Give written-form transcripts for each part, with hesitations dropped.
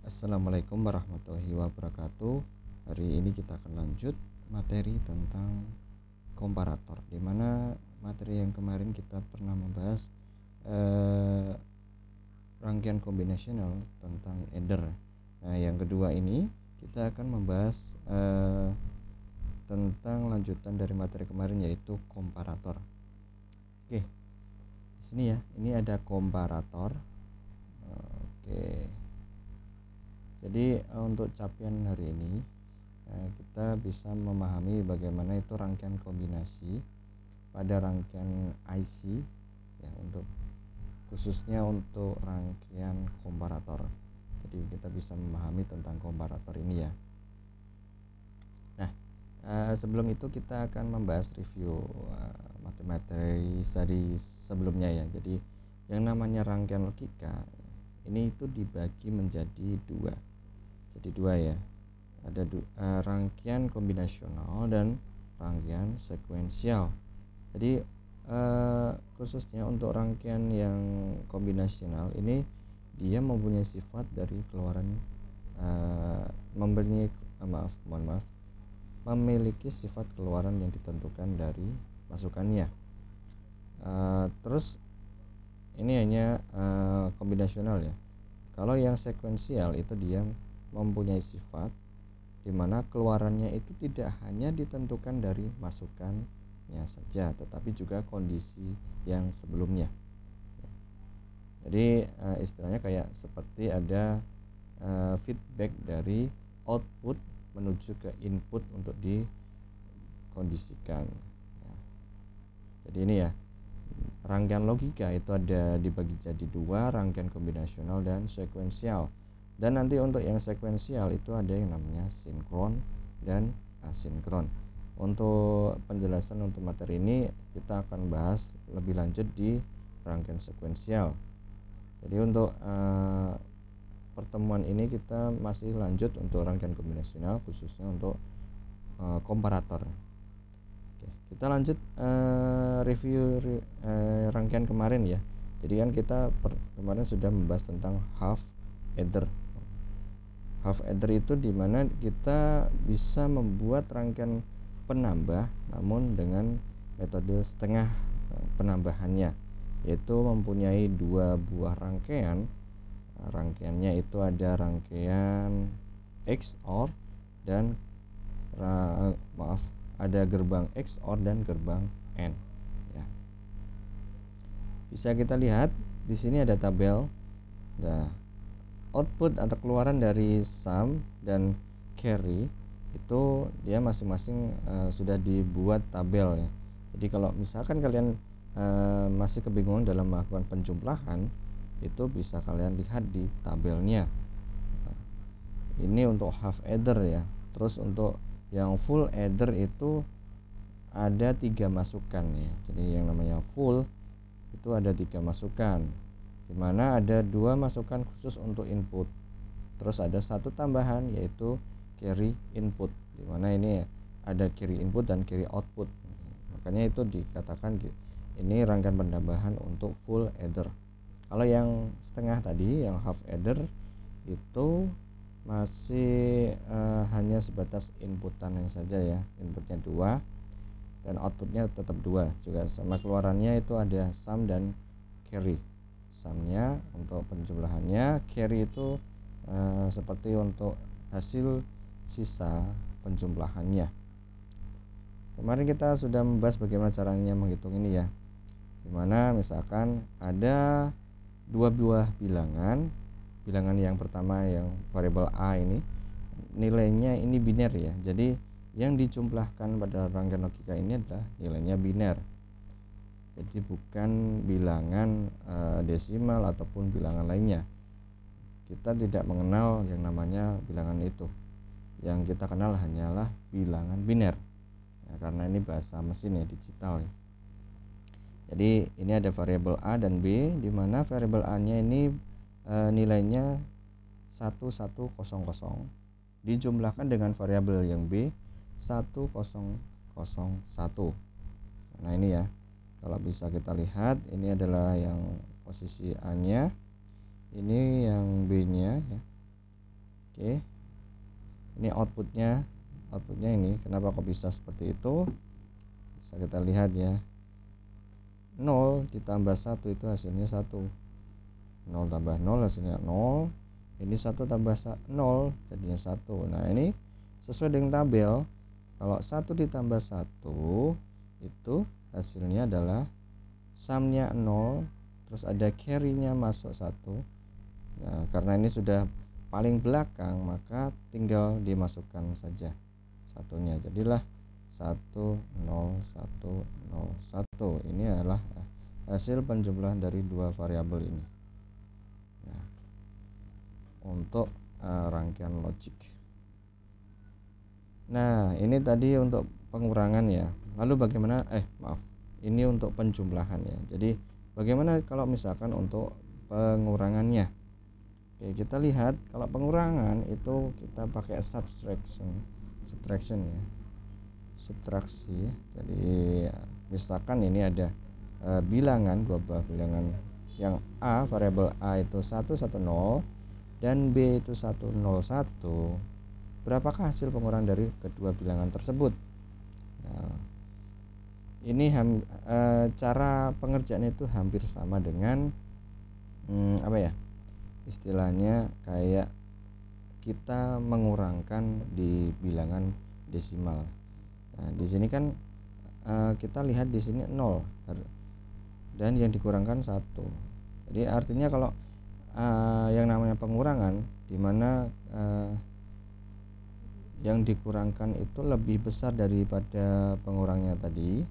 Assalamualaikum warahmatullahi wabarakatuh. Hari ini kita akan lanjut materi tentang komparator, di mana materi yang kemarin kita pernah membahas rangkaian kombinasional tentang adder. Nah, yang kedua ini kita akan membahas tentang lanjutan dari materi kemarin, yaitu komparator. Oke, di sini ya, ini ada komparator. Oke. Jadi untuk capaian hari ini kita bisa memahami bagaimana itu rangkaian kombinasi pada rangkaian IC ya, untuk khususnya untuk rangkaian komparator. Jadi kita bisa memahami tentang komparator ini ya. Nah, sebelum itu kita akan membahas review materi dari sebelumnya ya. Jadi yang namanya rangkaian logika ini itu dibagi menjadi dua. Jadi dua ya, ada rangkaian kombinasional dan rangkaian sekuensial. Jadi khususnya untuk rangkaian yang kombinasional ini dia mempunyai sifat dari keluaran memiliki sifat keluaran yang ditentukan dari masukannya. Terus ini hanya kombinasional ya. Kalau yang sekuensial itu dia mempunyai sifat di mana keluarannya itu tidak hanya ditentukan dari masukannya saja, tetapi juga kondisi yang sebelumnya. Jadi istilahnya kayak seperti ada feedback dari output menuju ke input untuk dikondisikan. Jadi ini ya, rangkaian logika itu ada dibagi jadi dua, rangkaian kombinasional dan sekuensial. Dan nanti untuk yang sekuensial itu ada yang namanya sinkron dan asinkron. Untuk penjelasan untuk materi ini kita akan bahas lebih lanjut di rangkaian sekuensial. Jadi untuk pertemuan ini kita masih lanjut untuk rangkaian kombinasional, khususnya untuk komparator. Oke, kita lanjut review rangkaian kemarin ya. Jadi kan kita kemarin sudah membahas tentang half adder. Half adder itu dimana kita bisa membuat rangkaian penambah namun dengan metode setengah penambahannya, yaitu mempunyai dua buah rangkaian. Rangkaiannya itu ada rangkaian XOR dan ada gerbang XOR dan gerbang AND ya. Bisa kita lihat di sini ada tabel. Nah, output atau keluaran dari sum dan carry itu dia masing-masing sudah dibuat tabel ya. Jadi kalau misalkan kalian masih kebingungan dalam melakukan penjumlahan, itu bisa kalian lihat di tabelnya. Ini untuk half adder ya. Terus untuk yang full adder itu ada 3 masukan ya. Jadi yang namanya full itu ada 3 masukan, dimana ada 2 masukan khusus untuk input. Terus ada satu tambahan yaitu carry input, dimana ini ada carry input dan carry output. Makanya itu dikatakan ini rangkaian penambahan untuk full adder. Kalau yang setengah tadi, yang half adder itu masih hanya sebatas inputannya saja ya. Inputnya 2 dan outputnya tetap 2 juga, sama keluarannya itu ada sum dan carry. Sumnya untuk penjumlahannya, carry itu seperti untuk hasil sisa penjumlahannya. Kemarin kita sudah membahas bagaimana caranya menghitung ini ya, dimana misalkan ada 2 buah bilangan yang pertama yang variabel A ini nilainya ini biner ya. Jadi yang dijumlahkan pada rangkaian logika ini adalah nilainya biner. Jadi bukan bilangan desimal ataupun bilangan lainnya. Kita tidak mengenal yang namanya bilangan itu. Yang kita kenal hanyalah bilangan biner ya, karena ini bahasa mesin ya, digital ya. Jadi ini ada variabel A dan B, di mana variabel A nya ini nilainya 1100 dijumlahkan dengan variabel yang B 1001. Nah ini ya, kalau bisa kita lihat, ini adalah yang posisi A nya, ini yang B nya ya. Oke, ini outputnya ini kenapa kok bisa seperti itu, bisa kita lihat ya. 0 ditambah 1 itu hasilnya 1, 0 tambah 0 hasilnya 0, ini 1 tambah 0 jadinya 1. Nah ini sesuai dengan tabel, kalau 1 ditambah 1 itu hasilnya adalah sumnya 0, terus ada carry-nya masuk 1. Nah, karena ini sudah paling belakang, maka tinggal dimasukkan saja satunya, jadilah 1 0 1 0 1. Ini adalah hasil penjumlahan dari dua variabel ini. Nah, untuk rangkaian logik. Nah, ini tadi untuk pengurangan ya. Lalu bagaimana ini untuk penjumlahan ya. Jadi bagaimana kalau misalkan untuk pengurangannya? Oke, kita lihat kalau pengurangan itu kita pakai subtraction ya. Subtraksi. Jadi misalkan ini ada bilangan, dua buah bilangan, yang A, variabel A itu 110 dan B itu 101. Berapakah hasil pengurangan dari kedua bilangan tersebut? Nah, ini cara pengerjaannya itu hampir sama dengan istilahnya kayak kita mengurangkan di bilangan desimal. Nah, di sini kan kita lihat di sini 0 dan yang dikurangkan 1. Jadi artinya kalau yang namanya pengurangan, di mana yang dikurangkan itu lebih besar daripada pengurangnya tadi,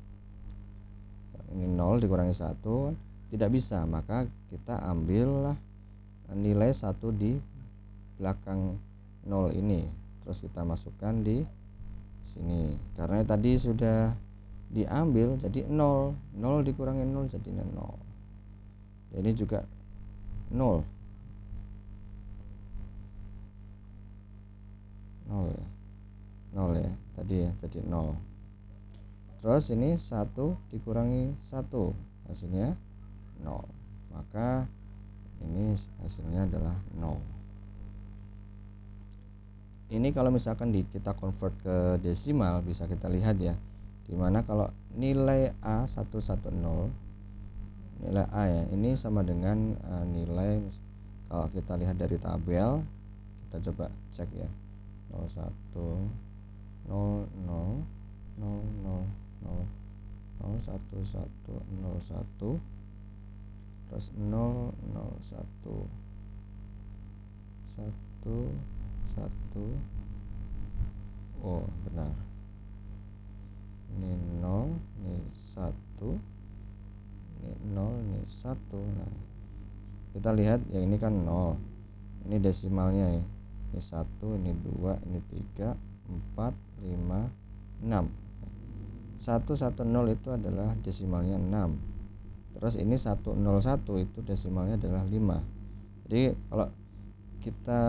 ini 0 dikurangi 1, tidak bisa, maka kita ambillah nilai 1 di belakang 0 ini, terus kita masukkan di sini. Karena tadi sudah diambil jadi 0, 0 dikurangi 0 jadinya 0. Ini juga 0. 0 ya. 0 ya, tadi ya, jadi 0. Terus ini 1 dikurangi 1 hasilnya 0. Maka ini hasilnya adalah 0. Ini kalau misalkan kita convert ke desimal bisa kita lihat ya, dimana kalau nilai A 110, nilai A ya, ini sama dengan nilai, kalau kita lihat dari tabel, kita coba cek ya, 01 0 0 0 0 0 0 1 1 0 1, terus 0 0 1 1 1. Oh benar, ini 0, ini 1, ini 0, ini 1. Nah, kita lihat yang ini kan 0, ini desimalnya ya, ini 1, ini 2, ini 3, 4, 5, 6. 110 itu adalah desimalnya 6. Terus ini 101 itu desimalnya adalah 5. Jadi kalau kita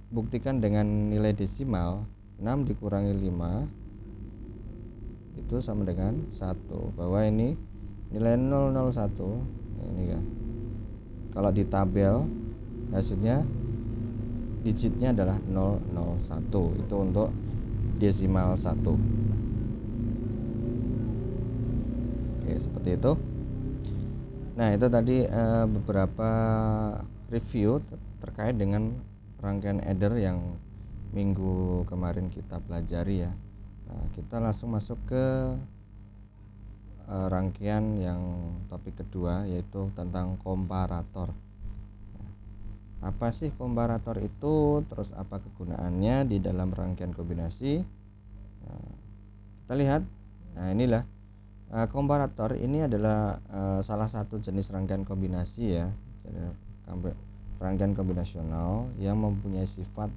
buktikan dengan nilai desimal, 6 dikurangi 5 itu sama dengan 1, bahwa ini nilai 001 ini kan. Kalau di tabel hasilnya digitnya adalah 001, itu untuk desimal 1. Oke, seperti itu. Nah, itu tadi beberapa review terkait dengan rangkaian adder yang minggu kemarin kita pelajari ya. Nah, kita langsung masuk ke rangkaian yang topik kedua, yaitu tentang komparator. Nah, apa sih komparator itu, terus apa kegunaannya di dalam rangkaian kombinasi? Nah, kita lihat. Nah, inilah komparator ini adalah salah satu jenis rangkaian kombinasi ya. Jadi, rangkaian kombinasional yang mempunyai sifat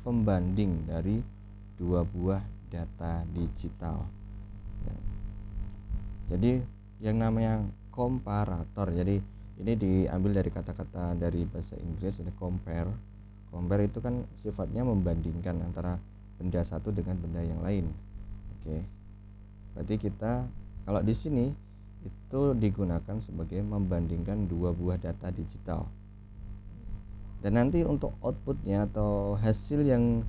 pembanding dari dua buah data digital ya. Jadi yang namanya komparator, jadi ini diambil dari kata-kata dari bahasa Inggris, ada compare. Compare itu kan sifatnya membandingkan antara benda satu dengan benda yang lain. Oke, berarti kita kalau di sini itu digunakan sebagai membandingkan dua buah data digital. Dan nanti untuk outputnya atau hasil yang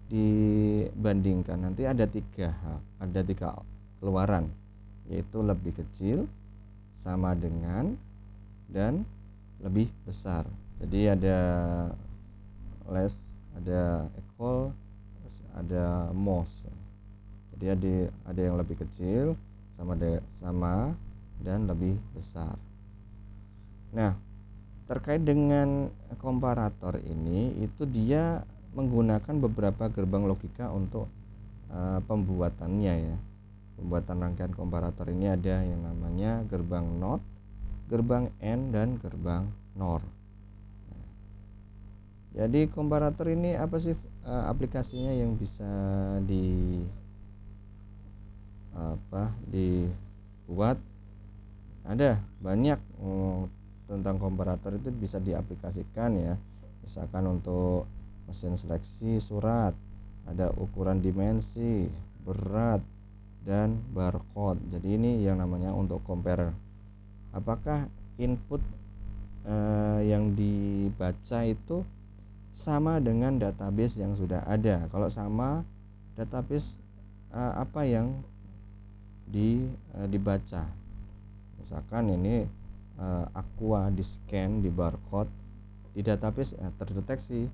dibandingkan nanti ada tiga keluaran, yaitu lebih kecil, sama dengan, dan lebih besar. Jadi ada less, ada equal, ada most. Jadi ada yang lebih kecil, sama dan lebih besar. Nah, terkait dengan komparator ini, itu dia menggunakan beberapa gerbang logika untuk pembuatannya ya. Pembuatan rangkaian komparator ini ada yang namanya gerbang NOT, gerbang AND, dan gerbang NOR. Jadi komparator ini apa sih aplikasinya yang bisa dibuat? Ada banyak tentang komparator itu bisa diaplikasikan ya. Misalkan untuk mesin seleksi surat, ada ukuran dimensi, berat, dan barcode. Jadi ini yang namanya untuk compare. Apakah input yang dibaca itu sama dengan database yang sudah ada? Kalau sama, database apa yang dibaca? Misalkan ini Aqua di scan di barcode di database terdeteksi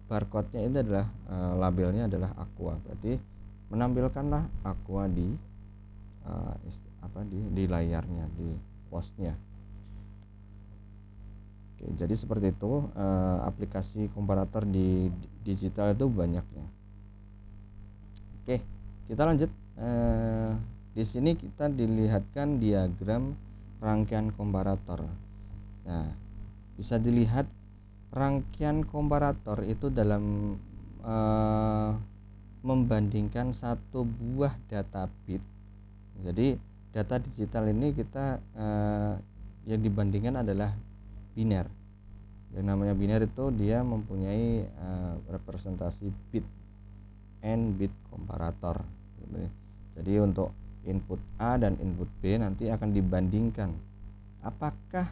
barcode-nya ini adalah labelnya adalah Aqua, berarti menampilkanlah Aqua di di layarnya, di postnya. Oke, jadi seperti itu aplikasi komparator di digital itu banyaknya. Oke, kita lanjut. Di sini kita dilihatkan diagram rangkaian komparator. Nah, bisa dilihat rangkaian komparator itu dalam membandingkan satu buah data bit. Jadi data digital ini kita yang dibandingkan adalah biner. Yang namanya biner itu dia mempunyai representasi bit, and bit komparator. Jadi untuk input A dan input B nanti akan dibandingkan apakah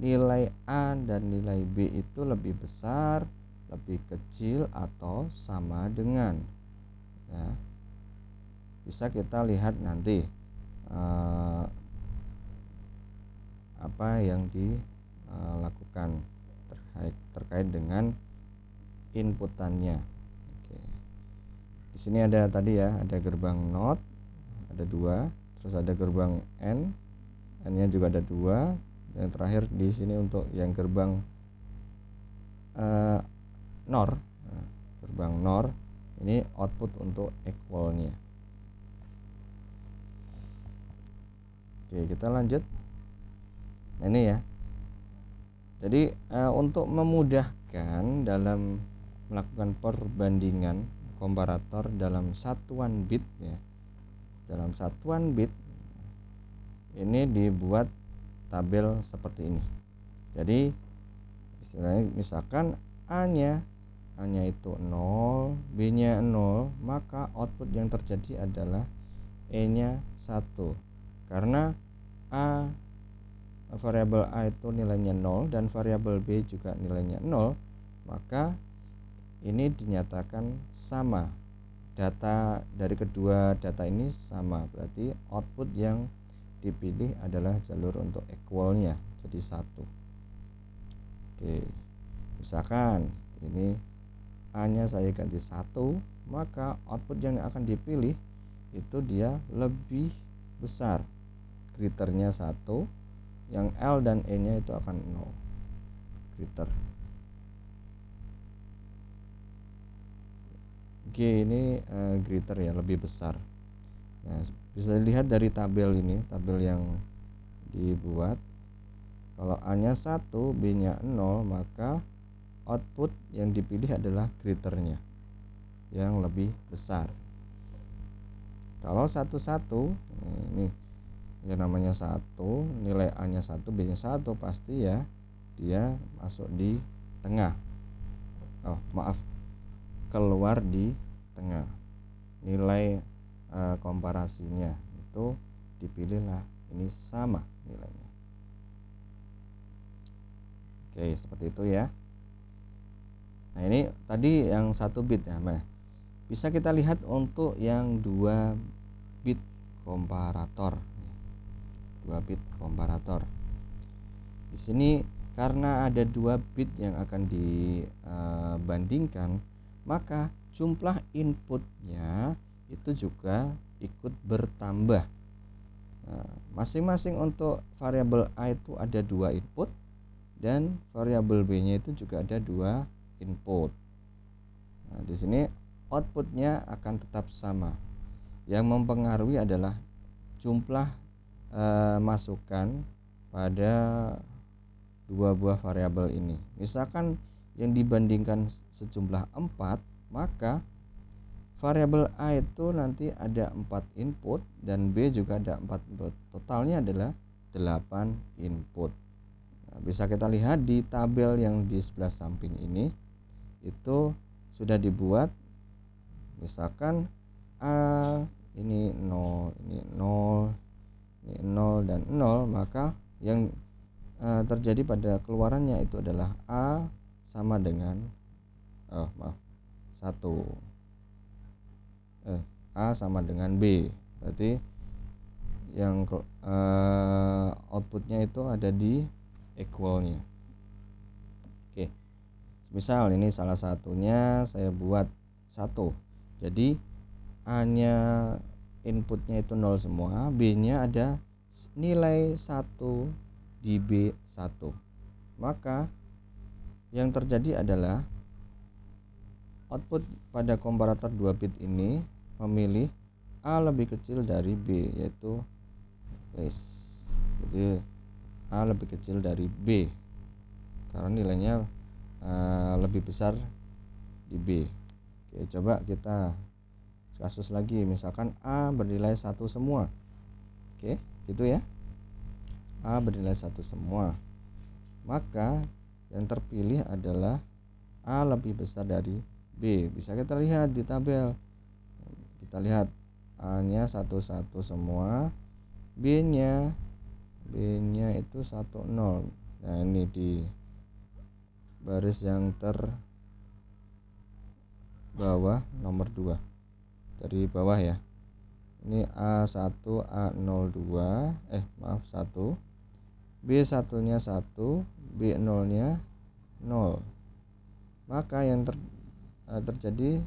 nilai A dan nilai B itu lebih besar, lebih kecil, atau sama dengan ya. Bisa kita lihat nanti apa yang dilakukan terkait dengan inputannya. Oke. Di sini ada tadi ya, ada gerbang NOT, ada 2, terus ada gerbang N-nya juga ada 2, dan terakhir di sini untuk yang gerbang NOR, gerbang NOR ini output untuk equalnya. Oke, kita lanjut. Nah, ini ya. Jadi untuk memudahkan dalam melakukan perbandingan komparator dalam satuan bit ya. Dalam satuan bit ini dibuat tabel seperti ini. Jadi istilahnya misalkan A-nya itu 0, B-nya 0, maka output yang terjadi adalah E-nya 1. Karena variabel A itu nilainya 0 dan variabel B juga nilainya 0, maka ini dinyatakan sama. Data dari kedua data ini sama, berarti output yang dipilih adalah jalur untuk equalnya, jadi 1. Oke, misalkan ini A nya saya ganti 1, maka output yang akan dipilih itu dia lebih besar, kriternya 1, yang L dan E nya itu akan 0 kriter. G ini greater ya, lebih besar. Nah, bisa dilihat dari tabel ini, tabel yang dibuat. Kalau A-nya 1, B-nya 0, maka output yang dipilih adalah greater-nya yang lebih besar. Kalau 1, 1, ini yang namanya 1, nilai A-nya 1, B-nya 1, pasti ya dia masuk di tengah. Keluar di tengah. Nilai komparasinya itu dipilihlah ini sama nilainya. Oke, seperti itu ya. Nah, ini tadi yang 1 bit ya. Nah, bisa kita lihat untuk yang 2 bit komparator. 2 bit komparator. Di sini karena ada 2 bit yang akan dibandingkan, maka jumlah inputnya itu juga ikut bertambah. Nah, masing-masing untuk variabel A itu ada 2 input dan variabel B-nya itu juga ada 2 input. Nah, di sini outputnya akan tetap sama. Yang mempengaruhi adalah jumlah masukan pada 2 buah variabel ini. Misalkan yang dibandingkan sejumlah 4, maka variabel A itu nanti ada 4 input dan B juga ada 4 input. Totalnya adalah 8 input. Nah, bisa kita lihat di tabel yang di sebelah samping ini itu sudah dibuat. Misalkan A ini 0, ini 0, ini 0 dan 0, maka yang terjadi pada keluarannya itu adalah A sama dengan 1, A sama dengan B. Berarti yang outputnya itu ada di equalnya. Oke, misal ini salah satunya saya buat 1, jadi A nya inputnya itu 0 semua, B nya ada nilai 1 di B1. Maka yang terjadi adalah output pada komparator 2 bit ini memilih A lebih kecil dari B, yaitu less. Jadi A lebih kecil dari B karena nilainya lebih besar di B. Oke, coba kita kasus lagi, misalkan A bernilai 1 semua. Oke, gitu ya. A bernilai 1 semua, maka yang terpilih adalah A lebih besar dari B. Bisa kita lihat di tabel. Kita lihat A nya 1 semua, B nya itu 1 0. Nah, ini di baris yang terbawah nomor 2 dari bawah ya. Ini A1, A02, 1, B1 nya 1, B0 nya 0. Maka yang terjadi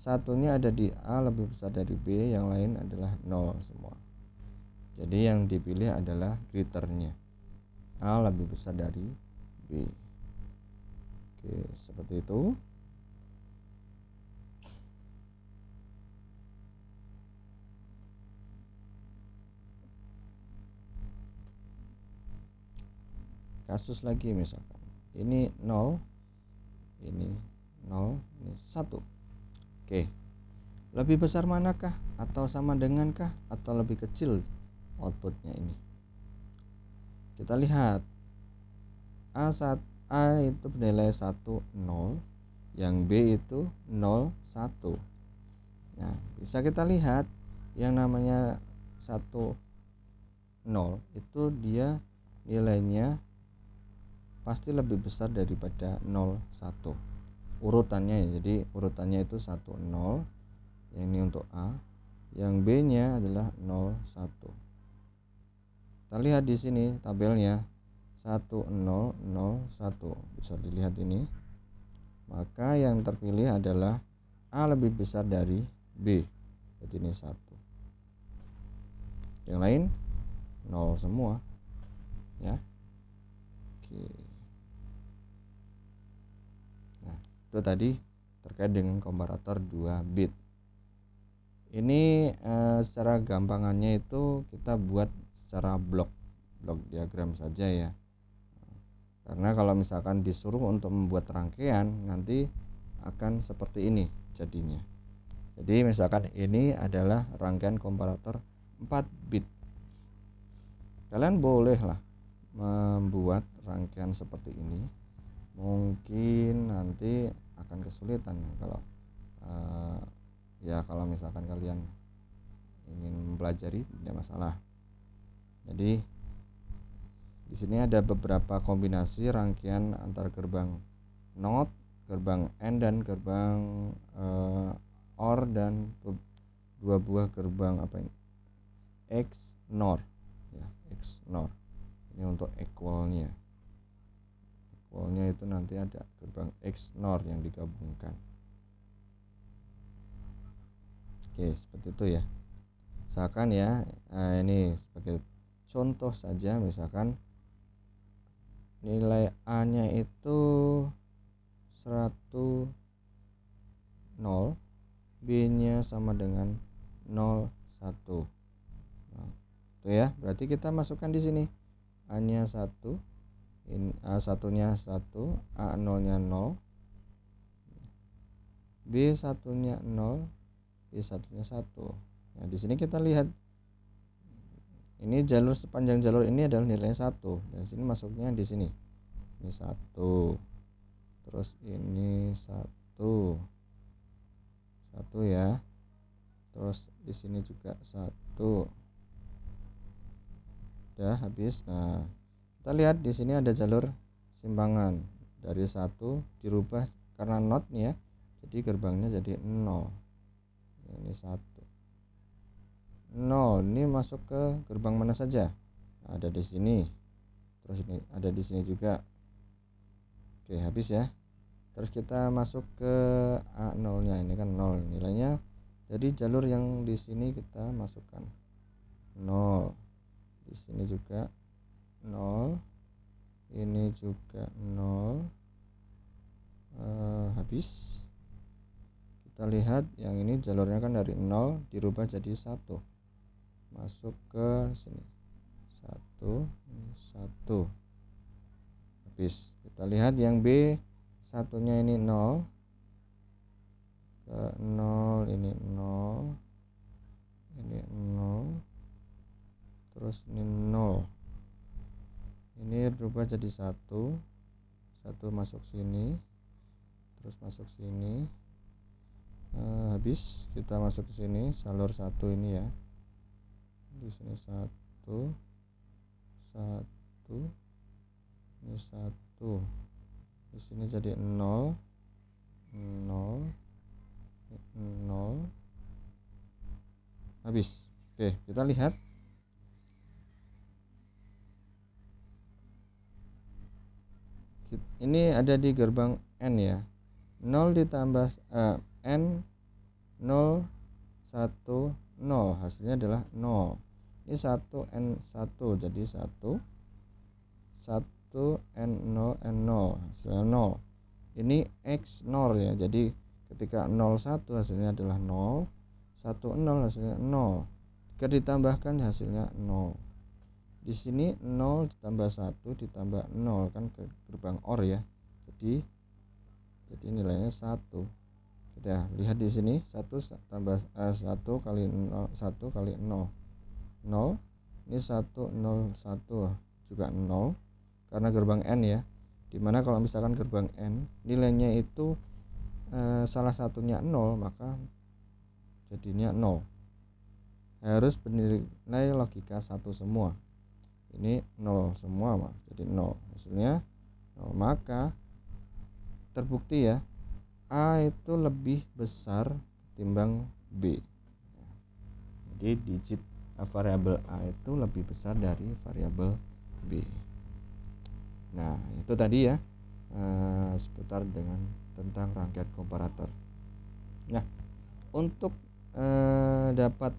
satunya ada di A lebih besar dari B, yang lain adalah 0 semua. Jadi yang dipilih adalah greater-nya, A lebih besar dari B. Oke, seperti itu. Kasus lagi, misalkan ini 0, ini 0, ini 1. Oke, lebih besar manakah, atau sama dengankah, atau lebih kecil outputnya ini? Kita lihat A itu bernilai 1 0, yang B itu 0 1. Nah, bisa kita lihat yang namanya 1 0 itu dia nilainya pasti lebih besar daripada 0 1 urutannya ya. Jadi urutannya itu 1 0, yang ini untuk A, yang B nya adalah 0 1. Kita lihat di sini tabelnya 1 0 0 1, bisa dilihat ini. Maka yang terpilih adalah A lebih besar dari B, jadi ini 1. Yang lain 0 semua ya. Oke. Itu tadi terkait dengan komparator 2 bit. Ini secara gampangannya itu kita buat secara blok diagram saja ya. Karena kalau misalkan disuruh untuk membuat rangkaian, nanti akan seperti ini jadinya. Jadi misalkan ini adalah rangkaian komparator 4 bit. Kalian bolehlah membuat rangkaian seperti ini. Mungkin nanti akan kesulitan kalau kalau misalkan kalian ingin mempelajari, tidak masalah. Jadi di sini ada beberapa kombinasi rangkaian antar gerbang NOT gerbang AND dan gerbang OR dan dua buah gerbang XNOR ya, XNOR. Ini untuk equalnya itu nanti ada gerbang XNOR yang digabungkan. Oke, seperti itu ya. Misalkan ya, ini sebagai contoh saja, misalkan nilai A nya itu 100, B nya sama dengan 01. Nah, itu ya, berarti kita masukkan di sini A nya 1, A1 nya 1, A0 nya 0, B1 nya 0, B1 nya 1. Nah, di sini kita lihat ini jalur, sepanjang jalur ini adalah nilainya 1. Dan sini masuknya di sini. Ini 1. Terus ini 1. 1 ya. Terus di sini juga 1. Udah habis. Nah, kita lihat di sini ada jalur simpangan. Dari 1 dirubah karena not nih ya. Jadi gerbangnya jadi 0. Ini 1. 0 ini masuk ke gerbang mana saja? Nah, ada di sini. Terus ini ada di sini juga. Oke, habis ya. Terus kita masuk ke A0 nya. Ini kan 0 nilainya. Jadi jalur yang di sini kita masukkan 0. Di sini juga 0. Ini juga 0. Habis. Kita lihat yang ini jalurnya kan dari 0 dirubah jadi 1. Masuk ke sini 1, 1. Habis. Kita lihat yang B satunya ini 0 ke 0, ini 0, ini 0, terus ini 0. Ini berubah jadi 1 masuk sini, terus masuk sini. Habis kita masuk ke sini jalur 1 ini ya. Di sini 1, 1, ini 1. Di sini jadi 0, 0, 0. Habis. Oke, kita lihat. Ini ada di gerbang N ya. 0 ditambah N 0, 1, 0. Hasilnya adalah 0. Ini 1 N1 jadi 1 N0 N0 hasilnya 0. Ini XNOR ya. Jadi ketika 01 hasilnya adalah 0, 10 hasilnya 0. Jika ditambahkan hasilnya 0. Di sini 0 ditambah 1 ditambah 0 kan ke gerbang OR ya. Jadi nilainya 1. Kita lihat di sini 1 tambah 1 kali 0, 1 kali 0. 0. Ini 1 0 1 juga 0 karena gerbang N ya. Dimana kalau misalkan gerbang N nilainya itu salah satunya 0, maka jadinya 0. Harus bernilai logika 1 semua. Ini 0 semua, jadi 0. Hasilnya 0. Maka terbukti ya, A itu lebih besar ketimbang B. Jadi digit variabel A itu lebih besar dari variabel B. Nah, itu tadi ya seputar dengan tentang rangkaian komparator. Nah, untuk dapat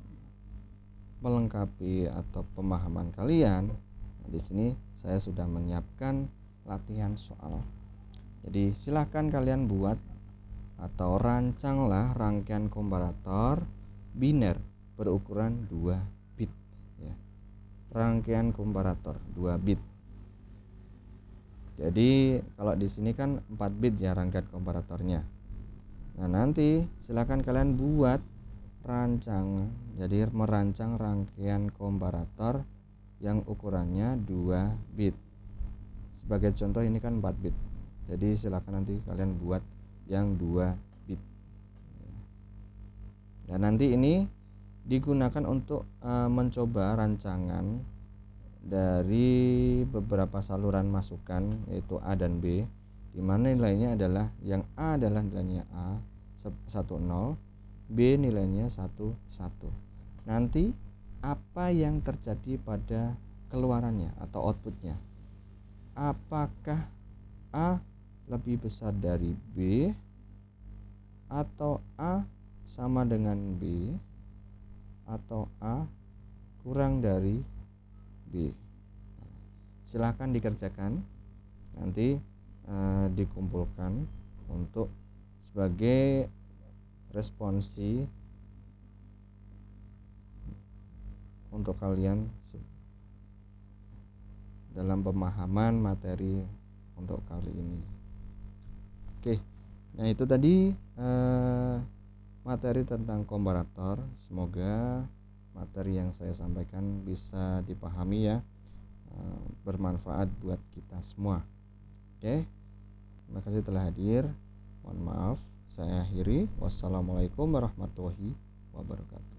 melengkapi atau pemahaman kalian, di sini saya sudah menyiapkan latihan soal. Jadi silahkan kalian buat atau rancanglah rangkaian komparator biner berukuran 2 bit ya. Rangkaian komparator 2 bit. Jadi kalau di sini kan 4 bit ya rangkaian komparatornya. Nah, nanti silakan kalian buat rancangan. Jadi merancang rangkaian komparator yang ukurannya 2 bit. Sebagai contoh ini kan 4 bit. Jadi silakan nanti kalian buat yang 2 bit. Dan nanti ini digunakan untuk mencoba rancangan dari beberapa saluran masukan yaitu A dan B di mana nilainya adalah yang A adalah nilainya A 10, B nilainya 11. Nanti apa yang terjadi pada keluarannya atau outputnya? Apakah A lebih besar dari B atau A sama dengan B atau A kurang dari B? Silahkan dikerjakan, nanti dikumpulkan untuk sebagai responsi untuk kalian dalam pemahaman materi untuk kali ini. Oke, nah itu tadi materi tentang komparator. Semoga materi yang saya sampaikan bisa dipahami ya, bermanfaat buat kita semua. Oke, terima kasih telah hadir. Mohon maaf, saya akhiri. Wassalamualaikum warahmatullahi wabarakatuh.